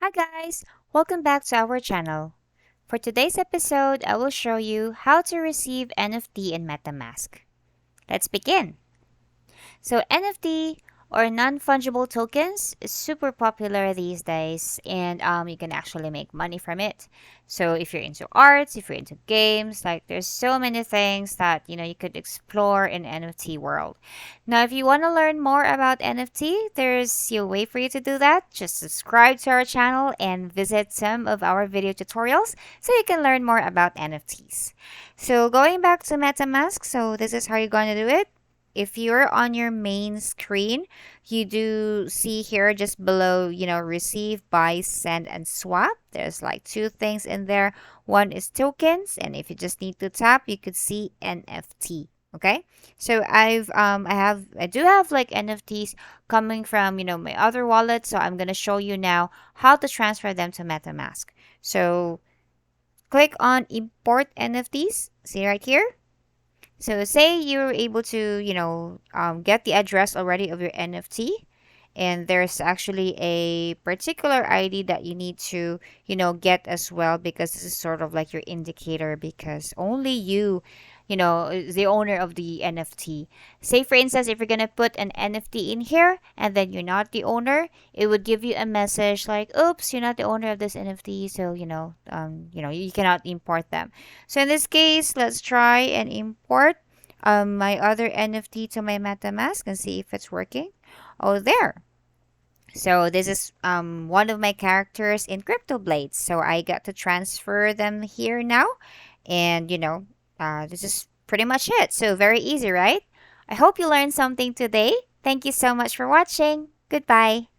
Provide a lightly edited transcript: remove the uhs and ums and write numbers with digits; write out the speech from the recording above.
Hi guys, welcome back to our channel. For today's episode, I will show you how to receive NFT in Metamask. Let's begin. So NFT or non-fungible tokens is super popular these days and you can actually make money from it. So if you're into arts, if you're into games, like there's so many things that you could explore in NFT world. Now if you want to learn more about NFT, there's a way for you to do that. Just subscribe to our channel and visit some of our video tutorials so you can learn more about NFTs. So going back to MetaMask, so this is how you're going to do it. If you're on your main screen, you do see here just below, receive, buy, send, and swap. There's like two things in there. One is tokens, and if you just need to tap, you could see NFT. Okay, so I do have like NFTs coming from my other wallet, so I'm gonna show you now how to transfer them to MetaMask. So click on import NFTs. See right here. So say you're able to, get the address already of your NFT, and there's actually a particular ID that you need to, get as well because this is sort of like your indicator because only you, is the owner of the NFT. Say for instance, if you're gonna put an NFT in here and then you're not the owner, it would give you a message like, "Oops, you're not the owner of this NFT, so you cannot import them." So in this case, let's try and import my other NFT to my MetaMask and see if it's working. Oh, there. So this is one of my characters in Crypto Blades. So I got to transfer them here now. And, this is pretty much it. So very easy, right? I hope you learned something today. Thank you so much for watching. Goodbye.